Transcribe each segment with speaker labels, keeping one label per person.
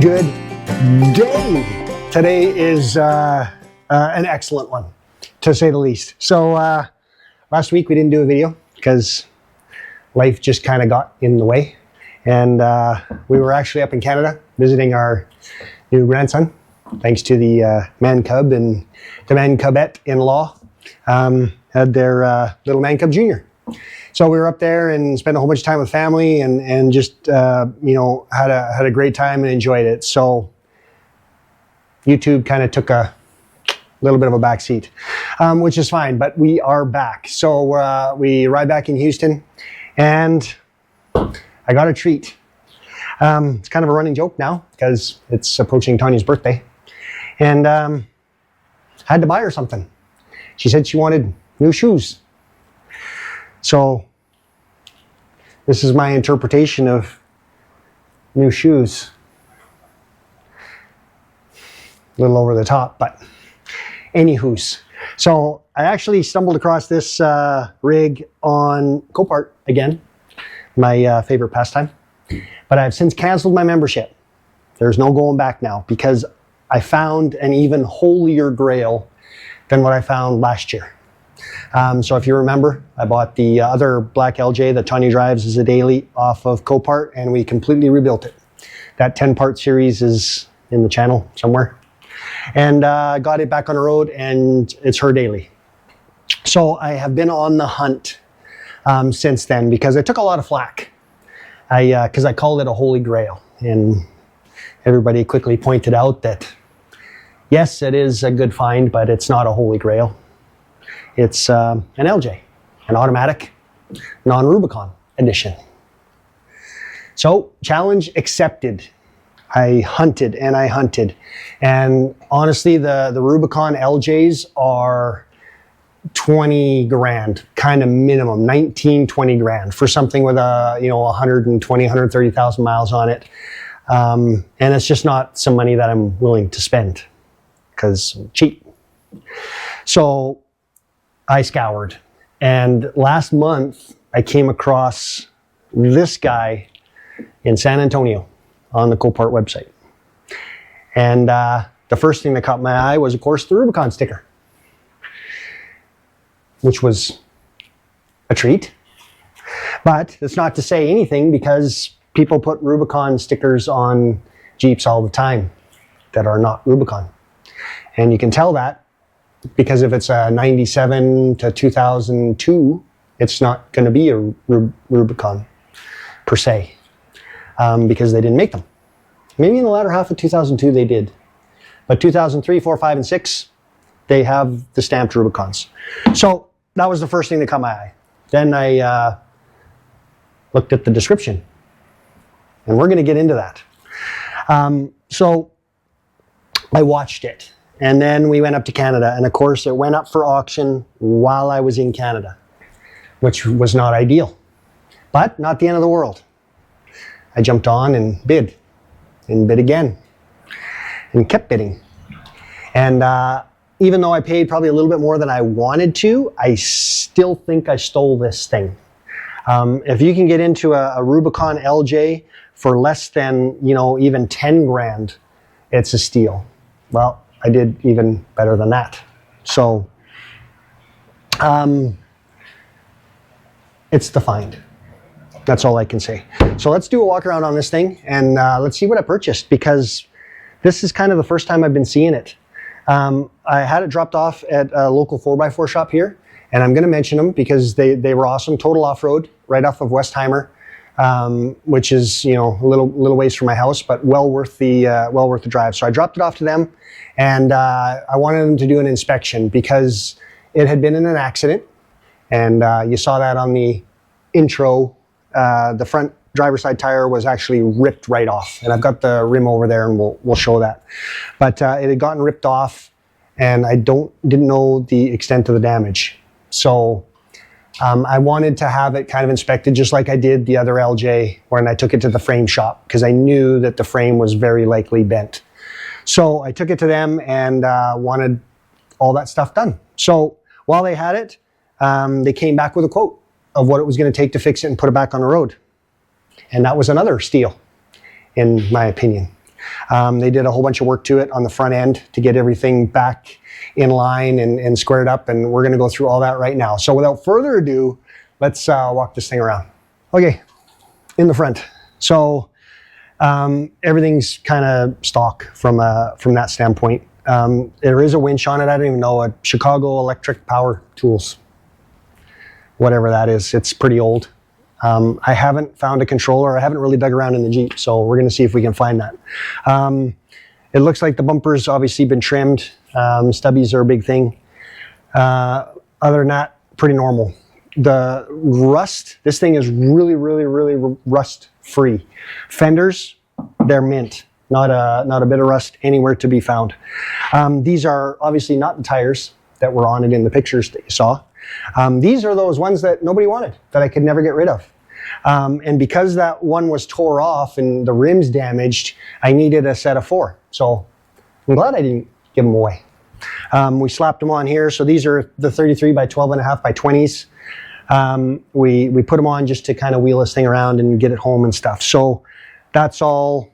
Speaker 1: Good day. Today is an excellent one, to say the least. So last week we didn't do a video because life just kind of got in the way. And we were actually up in Canada visiting our new grandson, thanks to the man cub and the man cubette in-law had their little man cub junior. So we were up there and spent a whole bunch of time with family and just, had a great time and enjoyed it. So YouTube kind of took a little bit of a backseat, which is fine, but we are back. So we arrived back in Houston and I got a treat. It's kind of a running joke now because it's approaching Tanya's birthday. And I had to buy her something. She said she wanted new shoes. So this is my interpretation of new shoes. A little over the top, but anywho's. So I actually stumbled across this rig on Copart again, my favorite pastime. But I've since canceled my membership. There's no going back now because I found an even holier grail than what I found last year. So if you remember, I bought the other black LJ that Tanya drives as a daily off of Copart, and we completely rebuilt it. That 10-part series is in the channel somewhere. And got it back on the road, and it's her daily. So I have been on the hunt since then because I took a lot of flack. Because I called it a holy grail. And everybody quickly pointed out that, yes, it is a good find, but it's not a holy grail. It's an LJ, an automatic, non-Rubicon edition. So, challenge accepted. I hunted and I hunted. And honestly, the Rubicon LJs are 20 grand, kind of minimum, 19, 20 grand for something with 120, 130,000 miles on it. And it's just not some money that I'm willing to spend because I'm cheap. So I scoured, and last month I came across this guy in San Antonio on the Copart website. And the first thing that caught my eye was, of course, the Rubicon sticker, which was a treat. But it's not to say anything because people put Rubicon stickers on Jeeps all the time that are not Rubicon. And you can tell that because if it's a 97 to 2002, it's not going to be a Rubicon per se because they didn't make them. Maybe in the latter half of 2002 they did. But 2003, 4, 5, and 6, they have the stamped Rubicons. So that was the first thing that caught my eye. Then I looked at the description. And we're going to get into that. So I watched it. And then we went up to Canada. And of course, it went up for auction while I was in Canada, which was not ideal. But not the end of the world. I jumped on and bid again. And kept bidding. And even though I paid probably a little bit more than I wanted to, I still think I stole this thing. If you can get into a Rubicon LJ for less than, even 10 grand, it's a steal. Well, I did even better than that. So, it's the find. That's all I can say. So let's do a walk around on this thing and let's see what I purchased because this is kind of the first time I've been seeing it. I had it dropped off at a local 4x4 shop here, and I'm going to mention them because they were awesome. Total off-road, right off of Westheimer, which is a little ways from my house, but well worth the drive. So I dropped it off to them, and I wanted them to do an inspection because it had been in an accident, and you saw that on the intro. The front driver's side tire was actually ripped right off, and I've got the rim over there, and we'll show that. But it had gotten ripped off, and I didn't know the extent of the damage. So I wanted to have it kind of inspected just like I did the other LJ when I took it to the frame shop because I knew that the frame was very likely bent. So I took it to them and wanted all that stuff done. So while they had it, they came back with a quote of what it was going to take to fix it and put it back on the road. And that was another steal, in my opinion. They did a whole bunch of work to it on the front end to get everything back in line and squared up, and we're going to go through all that right now. So without further ado, let's walk this thing around. Okay, in the front. So everything's kind of stock from that standpoint. There is a winch on it. I don't even know, a Chicago Electric Power Tools, whatever that is. It's pretty old. I haven't found a controller. I haven't really dug around in the Jeep, so we're going to see if we can find that. It looks like the bumper's obviously been trimmed. Stubbies are a big thing. Other than that, pretty normal. The rust, this thing is really, really, really rust free. Fenders, they're mint. Not a bit of rust anywhere to be found. These are obviously not the tires that were on it in the pictures that you saw. These are those ones that nobody wanted, that I could never get rid of. And because that one was tore off and the rim's damaged, I needed a set of 4. So I'm glad I didn't give them away. We slapped them on here. So these are the 33 by 12.5 by 20s. We put them on just to kind of wheel this thing around and get it home and stuff. So that's all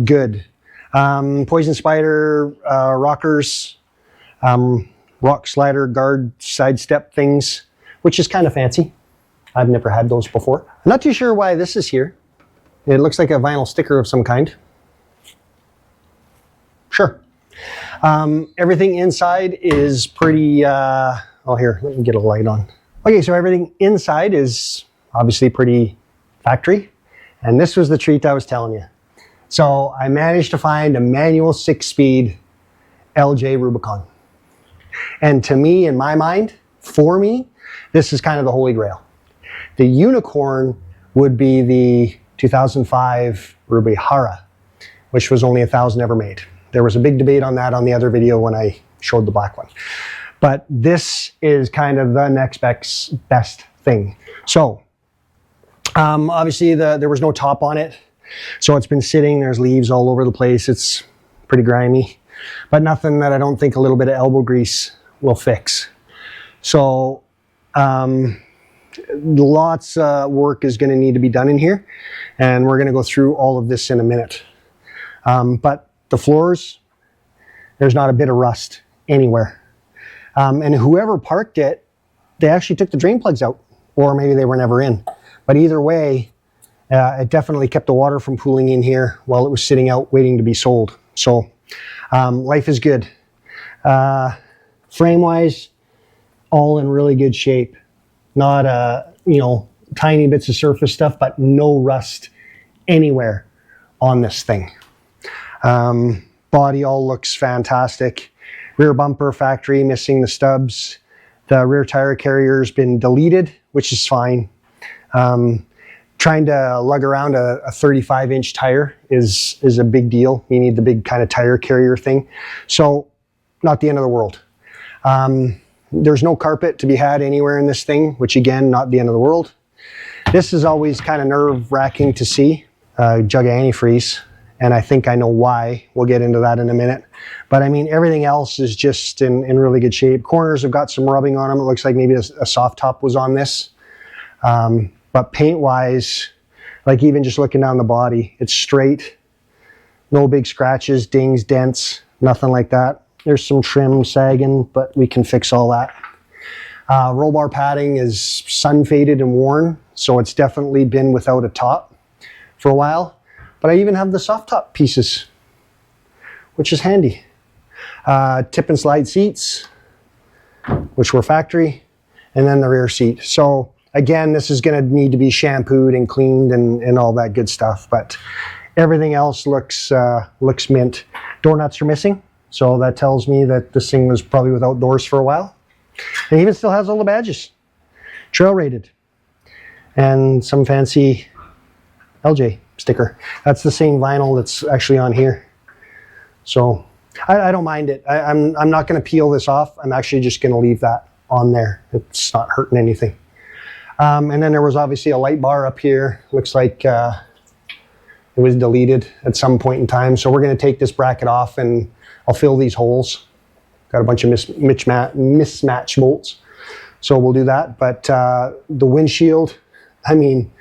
Speaker 1: good. Poison spider, rockers, rock slider, guard, sidestep things, which is kind of fancy. I've never had those before. I'm not too sure why this is here. It looks like a vinyl sticker of some kind. Sure. Everything inside is pretty, oh here, let me get a light on. Okay, so everything inside is obviously pretty factory. And this was the treat I was telling you. So I managed to find a manual 6-speed LJ Rubicon. And to me, in my mind, for me, this is kind of the Holy Grail. The unicorn would be the 2005 Rubicon, which was only 1,000 ever made. There was a big debate on that on the other video when I showed the black one. But this is kind of the next best thing. So obviously there was no top on it. So it's been sitting, there's leaves all over the place. It's pretty grimy, but nothing that I don't think a little bit of elbow grease will fix. So lots of work is going to need to be done in here, and we're going to go through all of this in a minute. But the floors, there's not a bit of rust anywhere. And whoever parked it, they actually took the drain plugs out, or maybe they were never in. But either way, it definitely kept the water from pooling in here while it was sitting out waiting to be sold. So life is good. Frame-wise, all in really good shape. Not tiny bits of surface stuff, but no rust anywhere on this thing. Body all looks fantastic. Rear bumper factory, missing the stubs. The rear tire carrier's been deleted, which is fine. Trying to lug around a 35-inch tire is a big deal. You need the big kind of tire carrier thing. So not the end of the world. There's no carpet to be had anywhere in this thing, which again, not the end of the world. This is always kind of nerve-wracking to see. Jug of antifreeze, and I think I know why. We'll get into that in a minute. But I mean, everything else is just in really good shape. Corners have got some rubbing on them. It looks like maybe a soft top was on this. But paint-wise, like even just looking down the body, it's straight. No big scratches, dings, dents, nothing like that. There's some trim sagging, but we can fix all that. Roll bar padding is sun-faded and worn, so it's definitely been without a top for a while. But I even have the soft top pieces, which is handy. Tip and slide seats, which were factory, and then the rear seat. So again, this is going to need to be shampooed and cleaned and all that good stuff, but everything else looks mint. Door nuts are missing, so that tells me that this thing was probably without doors for a while. It even still has all the badges. Trail rated. And some fancy LJ sticker. That's the same vinyl that's actually on here. So I don't mind it. I'm not going to peel this off. I'm actually just going to leave that on there. It's not hurting anything. And then there was obviously a light bar up here. Looks like it was deleted at some point in time. So we're going to take this bracket off and I'll fill these holes. Got a bunch of mismatch bolts. So we'll do that. But the windshield, I mean,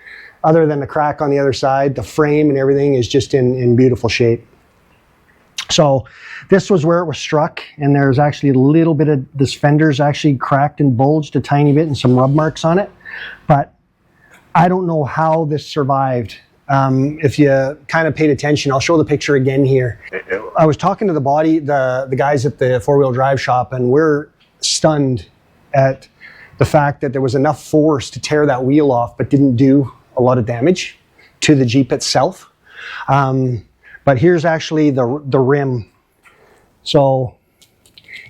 Speaker 1: other than the crack on the other side, the frame and everything is just in beautiful shape. So this was where it was struck, and there's actually a little bit of this fender's actually cracked and bulged a tiny bit and some rub marks on it. But I don't know how this survived. If you kind of paid attention, I'll show the picture again here. I was talking to the guys at the four-wheel drive shop, and we're stunned at the fact that there was enough force to tear that wheel off, but didn't do a lot of damage to the Jeep itself. But here's actually the rim. So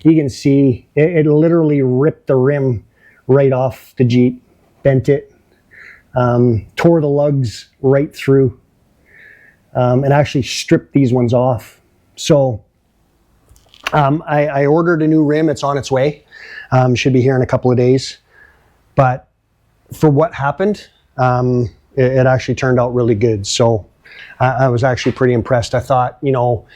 Speaker 1: you can see it literally ripped the rim right off the Jeep, bent it, tore the lugs right through, and actually stripped these ones off. So I ordered a new rim. It's on its way. Should be here in a couple of days. But for what happened, it actually turned out really good. So I was actually pretty impressed. I thought, you know,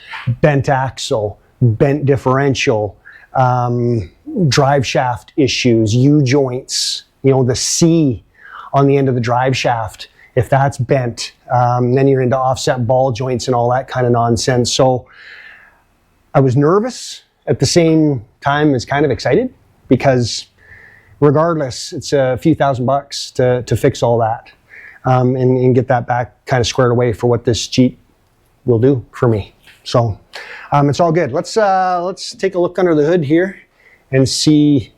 Speaker 1: bent axle, bent differential, drive shaft issues, U-joints, you know, the C on the end of the drive shaft, if that's bent, then you're into offset ball joints and all that kind of nonsense. So I was nervous at the same time as kind of excited, because regardless, it's a few $1,000s to fix all that. And get that back kind of squared away for what this Jeep will do for me. So it's all good. Let's take a look under the hood here and see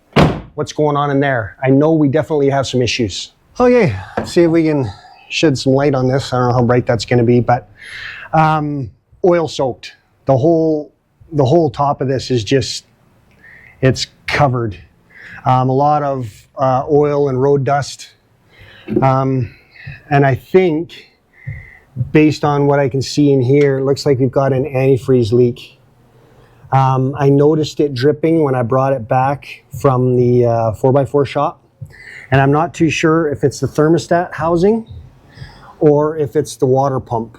Speaker 1: what's going on in there. I know we definitely have some issues. Okay, let's see if we can shed some light on this. I don't know how bright that's going to be, but oil soaked. The whole top of this is just, it's covered. A lot of oil and road dust. And I think, based on what I can see in here, it looks like we've got an antifreeze leak. I noticed it dripping when I brought it back from the 4x4 shop. And I'm not too sure if it's the thermostat housing or if it's the water pump.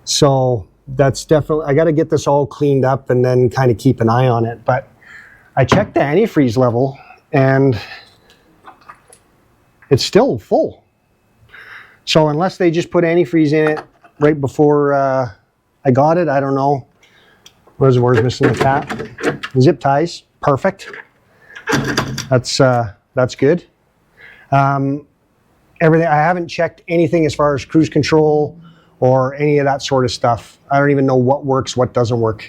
Speaker 1: So that's definitely, I got to get this all cleaned up and then kind of keep an eye on it. But I checked the antifreeze level and it's still full. So unless they just put antifreeze in it right before I got it, I don't know. Reservoir's missing the cap. Zip ties, perfect. That's good. Everything, I haven't checked anything as far as cruise control or any of that sort of stuff. I don't even know what works, what doesn't work.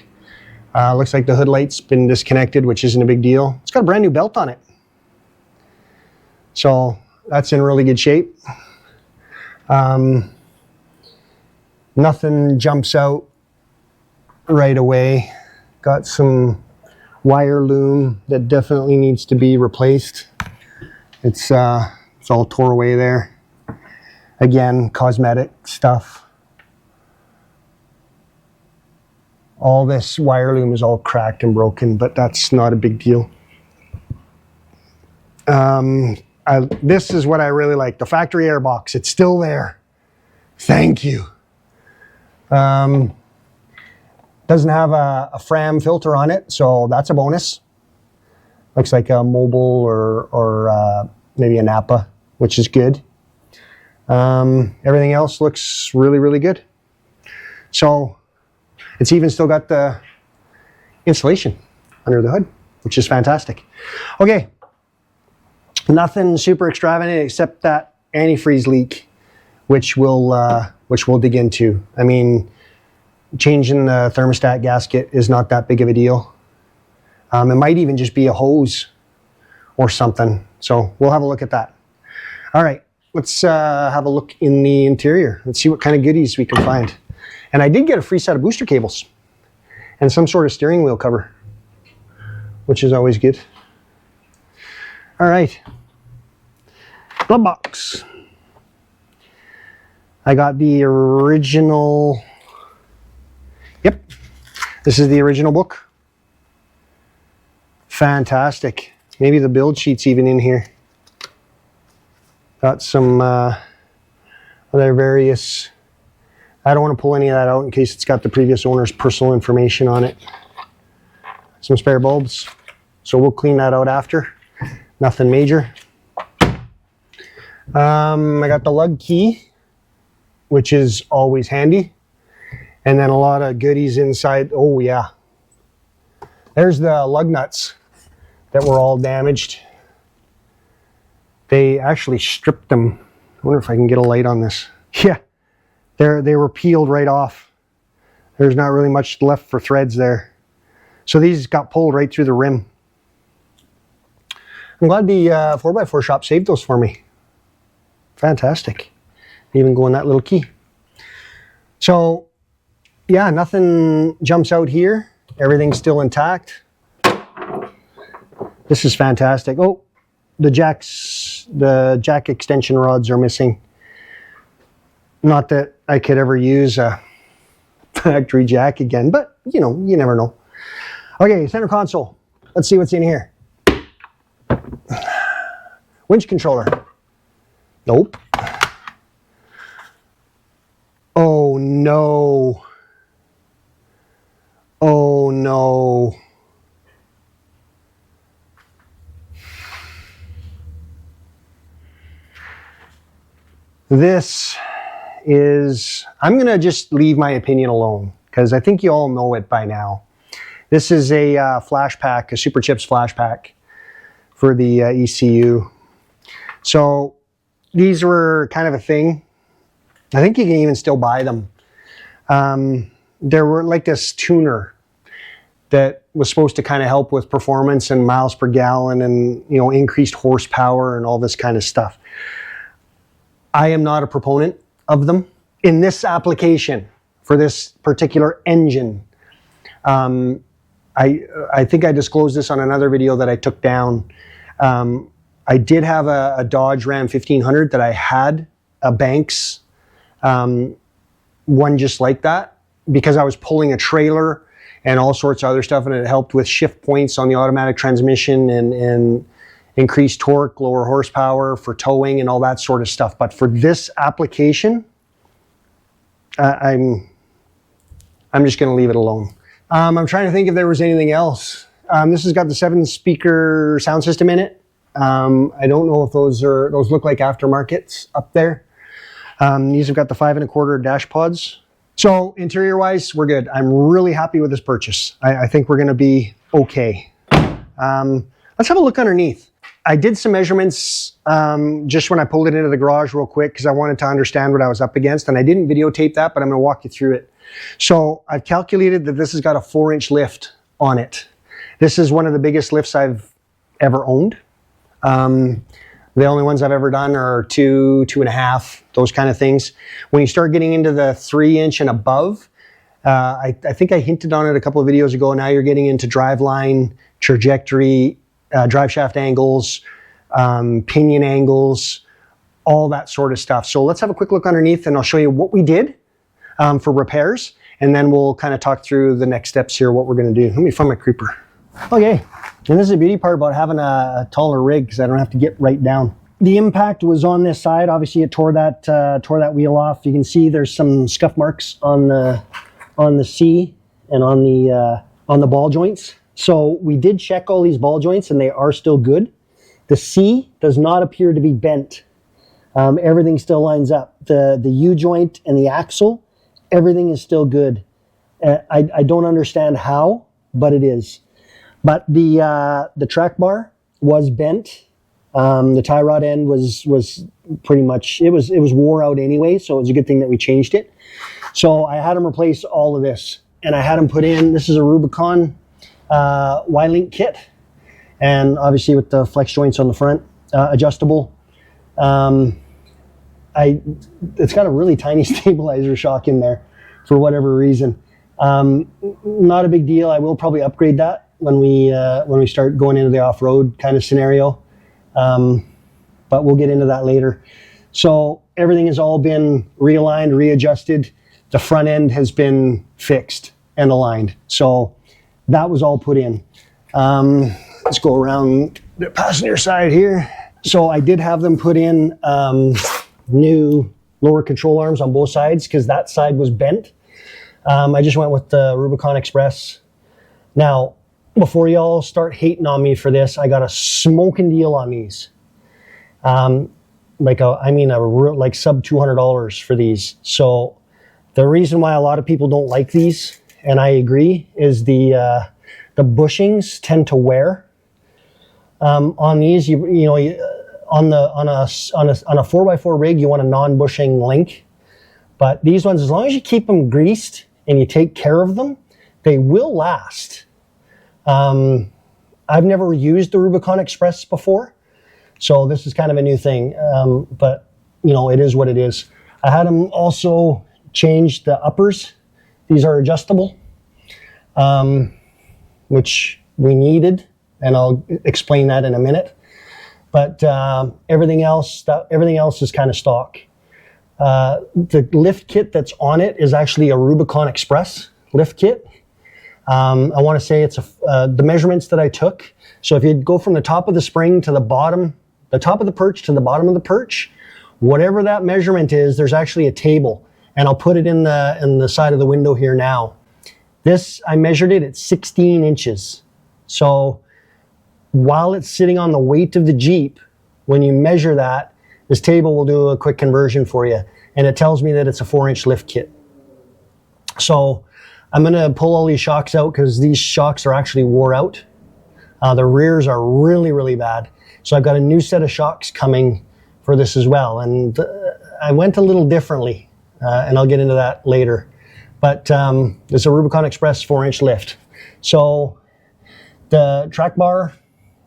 Speaker 1: Looks like the hood light's been disconnected, which isn't a big deal. It's got a brand new belt on it. So that's in really good shape. Nothing jumps out right away. Got some wire loom that definitely needs to be replaced. It's all tore away there. Again, cosmetic stuff. All this wire loom is all cracked and broken, but that's not a big deal. This is what I really like. The factory airbox, it's still there. Thank you. Doesn't have a Fram filter on it, so that's a bonus. Looks like a Mobile or maybe a Napa, which is good. Everything else looks really, really good. So it's even still got the insulation under the hood, which is fantastic. Okay, nothing super extravagant except that antifreeze leak, which we'll dig into. I mean, changing the thermostat gasket is not that big of a deal. It might even just be a hose or something. So we'll have a look at that. All right, let's have a look in the interior. Let's see what kind of goodies we can find. And I did get a free set of booster cables and some sort of steering wheel cover, which is always good. All right, glove box. I got the original, yep, this is the original book. Fantastic. Maybe the build sheet's even in here. Got some other various, I don't want to pull any of that out in case it's got the previous owner's personal information on it. Some spare bulbs, so we'll clean that out after. Nothing major. I got the lug key, which is always handy. And then a lot of goodies inside. Oh yeah. There's the lug nuts that were all damaged. They actually stripped them. I wonder if I can get a light on this. Yeah, they were peeled right off. There's not really much left for threads there. So these got pulled right through the rim. I'm glad the 4x4 shop saved those for me. Fantastic. Even go in that little key. So yeah, nothing jumps out here. Everything's still intact. This is fantastic. Oh, the jack extension rods are missing. Not that I could ever use a factory jack again, but you know, you never know. Okay, center console. Let's see what's in here. Winch controller. Nope. Oh no. Oh no. This is, I'm going to just leave my opinion alone because I think you all know it by now. This is a flash pack, a Super Chips flash pack for the ECU. So these were kind of a thing. I think you can even still buy them. There were like this tuner that was supposed to kind of help with performance and miles per gallon and, you know, increased horsepower and all this kind of stuff. I am not a proponent of them in this application for this particular engine. I think I disclosed this on another video that I took down. I did have a Dodge Ram 1500 that I had a Banks one just like that because I was pulling a trailer and all sorts of other stuff, and it helped with shift points on the automatic transmission and increased torque, lower horsepower for towing and all that sort of stuff. But for this application, I'm just going to leave it alone. I'm trying to think if there was anything else. This has got the 7-speaker sound system in it. I don't know if those look like aftermarkets up there. These have got the 5 1/4 dash pods. So interior wise, we're good. I'm really happy with this purchase. I think we're going to be okay. Let's have a look underneath. I did some measurements just when I pulled it into the garage real quick because I wanted to understand what I was up against, and I didn't videotape that, but I'm going to walk you through it. So I've calculated that this has got a 4-inch lift on it. This is one of the biggest lifts I've ever owned. The only ones I've ever done are 2, 2.5, those kind of things. When you start getting into the 3-inch and above, I think I hinted on it a couple of videos ago. Now you're getting into driveline, trajectory, drive shaft angles, pinion angles, all that sort of stuff. So let's have a quick look underneath and I'll show you what we did for repairs. And then we'll kind of talk through the next steps here, what we're going to do. Let me find my creeper. Okay, and this is the beauty part about having a taller rig because I don't have to get right down. The impact was on this side. Obviously, it tore that wheel off. You can see there's some scuff marks on the C and on the ball joints. So we did check all these ball joints and they are still good. The C does not appear to be bent. Everything still lines up. The U joint and the axle, everything is still good. I don't understand how, but it is. But the track bar was bent. The tie rod end was pretty much, it was wore out anyway, so it was a good thing that we changed it. So I had them replace all of this, and I had them put in, this is a Rubicon Y-Link kit, and obviously with the flex joints on the front, adjustable. It's got a really tiny stabilizer shock in there for whatever reason. Not a big deal. I will probably upgrade that when we start going into the off-road kind of scenario. But we'll get into that later. So everything has all been realigned, readjusted. The front end has been fixed and aligned. So that was all put in. Let's go around the passenger side here. So I did have them put in new lower control arms on both sides because that side was bent. I just went with the Rubicon Express. Now, before y'all start hating on me for this, I got a smoking deal on these. Like sub $200 for these. So The reason why a lot of people don't like these, and I agree, is the bushings tend to wear. On these, on a 4x4 rig, you want a non-bushing link. But these ones, as long as you keep them greased and you take care of them, they will last. I've never used the Rubicon Express before, so this is kind of a new thing. But it is what it is. I had them also change the uppers. These are adjustable, which we needed, and I'll explain that in a minute. But everything else is kind of stock. The lift kit that's on it is actually a Rubicon Express lift kit. I want to say it's the measurements that I took. So if you go from the top of the spring to the bottom, the top of the perch to the bottom of the perch, whatever that measurement is, there's actually a table, and I'll put it in the side of the window here now. This, I measured it at 16 inches. So while it's sitting on the weight of the Jeep, when you measure that, this table will do a quick conversion for you, and it tells me that it's a 4-inch lift kit. So I'm going to pull all these shocks out because these shocks are actually wore out. The rears are really, really bad. So I've got a new set of shocks coming for this as well. And I went a little differently, and I'll get into that later. But it's a Rubicon Express 4-inch lift. So the track bar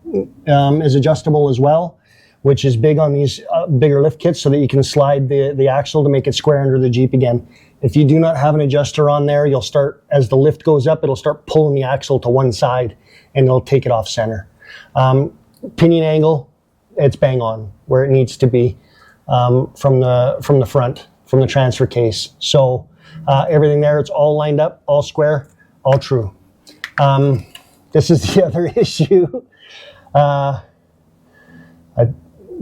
Speaker 1: is adjustable as well, which is big on these bigger lift kits, so that you can slide the axle to make it square under the Jeep again. If you do not have an adjuster on there, you'll start, as the lift goes up, it'll start pulling the axle to one side, and it'll take it off center. Pinion angle, it's bang on where it needs to be from the front, from the transfer case. So everything there, it's all lined up, all square, all true. This is the other issue.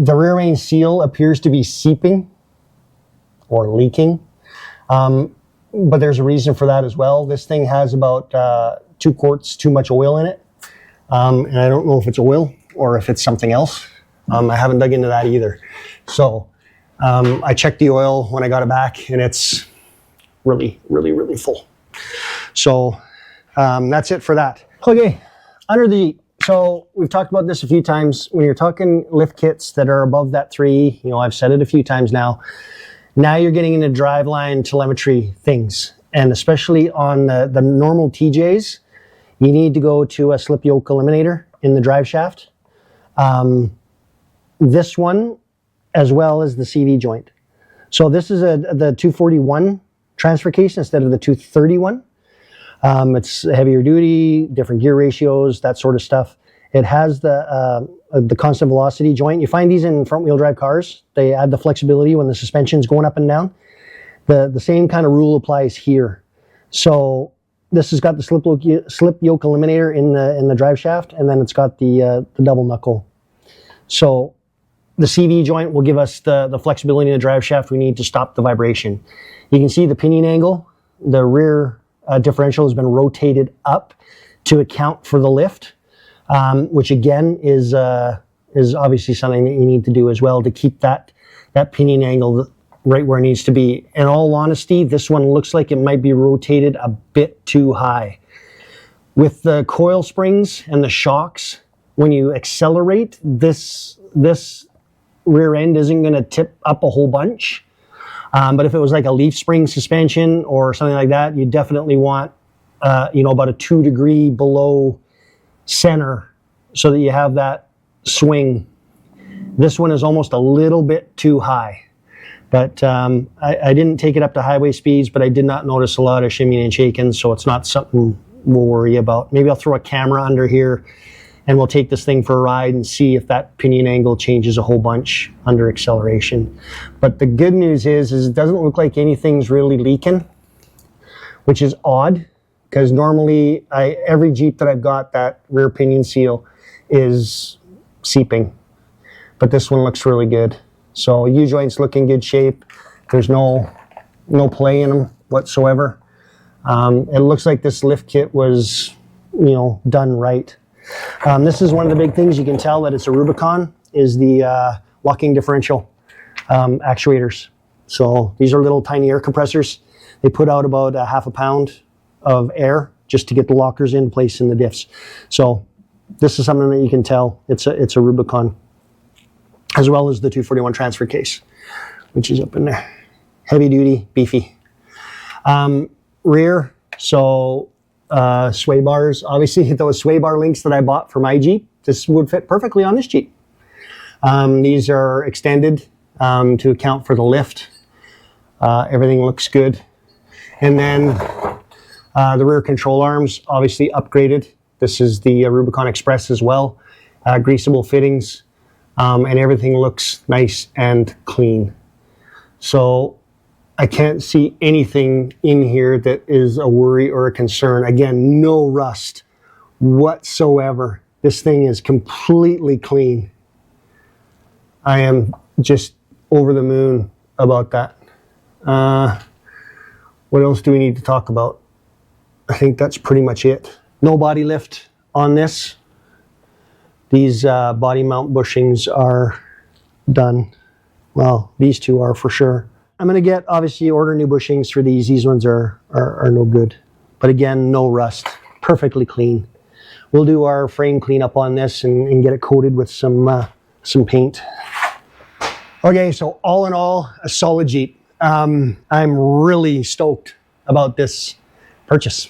Speaker 1: The rear main seal appears to be seeping or leaking, but there's a reason for that as well. This thing has about 2 quarts too much oil in it, and I don't know if it's oil or if it's something else. I haven't dug into that either. So I checked the oil when I got it back, and it's really, really, really full. So that's it for that. Okay, under the Jeep. So we've talked about this a few times. When you're talking lift kits that are above that 3, I've said it a few times now. Now you're getting into driveline telemetry things. And especially on the normal TJs, you need to go to a slip yoke eliminator in the drive shaft. This one, as well as the CV joint. So this is the 241 transfer case instead of the 231. It's heavier duty, different gear ratios, that sort of stuff. It has the constant velocity joint. You find these in front wheel drive cars. They add the flexibility when the suspension's going up and down. The same kind of rule applies here. So this has got the slip yoke eliminator in the drive shaft, and then it's got the double knuckle. So the CV joint will give us the flexibility in the drive shaft we need to stop the vibration. You can see the pinion angle. The rear differential has been rotated up to account for the lift, which again is obviously something that you need to do as well to keep that pinion angle right where it needs to be. In all honesty, this one looks like it might be rotated a bit too high. With the coil springs and the shocks, when you accelerate, this rear end isn't going to tip up a whole bunch. But if it was like a leaf spring suspension or something like that, you definitely want, about a 2 degree below center so that you have that swing. This one is almost a little bit too high. But I didn't take it up to highway speeds, but I did not notice a lot of shimmying and shaking, so it's not something we'll worry about. Maybe I'll throw a camera under here and we'll take this thing for a ride and see if that pinion angle changes a whole bunch under acceleration. But the good news is it doesn't look like anything's really leaking, which is odd, because normally every Jeep that I've got, that rear pinion seal is seeping. But this one looks really good. So U-joints look in good shape. There's no play in them whatsoever. It looks like this lift kit was, done right. This is one of the big things you can tell that it's a Rubicon is the locking differential actuators. So these are little tiny air compressors They put out about a half a pound of air just to get the lockers in place in the diffs. So this is something that you can tell it's a Rubicon, as well as the 241 transfer case, which is up in there. Heavy duty, beefy. Rear, so sway bars. Obviously, those sway bar links that I bought for my Jeep, this would fit perfectly on this Jeep. These are extended to account for the lift. Everything looks good. And then the rear control arms, obviously upgraded. This is the Rubicon Express as well. Greasable fittings, and everything looks nice and clean. So I can't see anything in here that is a worry or a concern. Again, no rust whatsoever. This thing is completely clean. I am just over the moon about that. What else do we need to talk about? I think that's pretty much it. No body lift on this. These body mount bushings are done. Well, these two are for sure. I'm going to obviously order new bushings for these. These ones are no good. But again, no rust. Perfectly clean. We'll do our frame cleanup on this and get it coated with some paint. Okay, so all in all, a solid Jeep. I'm really stoked about this purchase.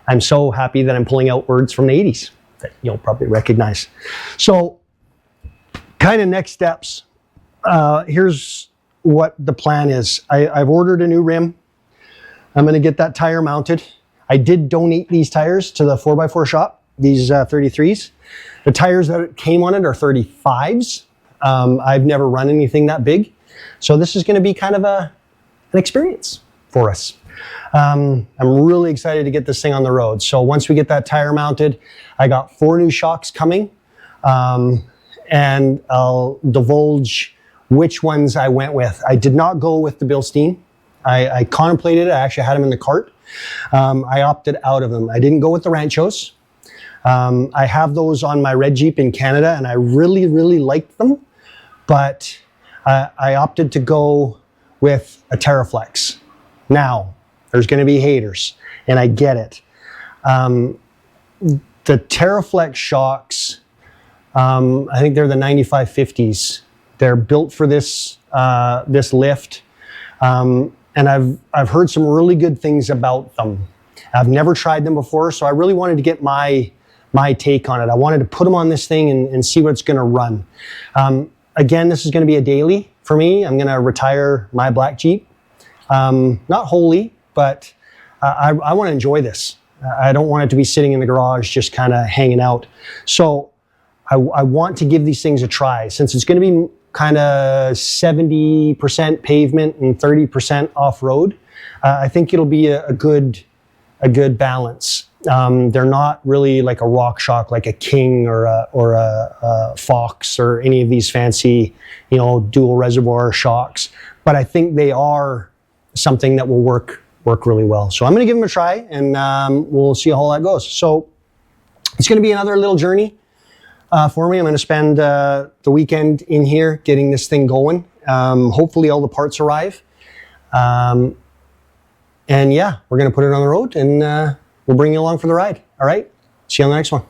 Speaker 1: I'm so happy that I'm pulling out words from the 80s that you'll probably recognize. So, kind of next steps. Here's what the plan is. I've ordered a new rim. I'm going to get that tire mounted. I did donate these tires to the 4x4 shop, these 33s. The tires that came on it are 35s. I've never run anything that big. So this is going to be kind of an experience for us. I'm really excited to get this thing on the road. So once we get that tire mounted, I got 4 new shocks coming. And I'll divulge which ones I went with. I did not go with the Bilstein. I contemplated it. I actually had them in the cart. I opted out of them. I didn't go with the Ranchos. I have those on my red Jeep in Canada, and I really, really liked them. But I opted to go with a TerraFlex. Now, there's going to be haters, and I get it. The TerraFlex shocks, I think they're the 9550s. They're built for this this lift, and I've heard some really good things about them. I've never tried them before, so I really wanted to get my take on it. I wanted to put them on this thing and see what it's going to run. Again, this is going to be a daily for me. I'm going to retire my black Jeep. Not wholly, but I want to enjoy this. I don't want it to be sitting in the garage just kind of hanging out. So I want to give these things a try. Since it's going to be kind of 70% pavement and 30% off-road, I think it'll be a good balance. They're not really like a rock shock, like a King or a Fox or any of these fancy, dual reservoir shocks. But I think they are something that will work really well. So I'm going to give them a try, and we'll see how that goes. So it's going to be another little journey for me. I'm going to spend the weekend in here getting this thing going. Hopefully all the parts arrive. And yeah, we're going to put it on the road, and we'll bring you along for the ride. All right. See you on the next one.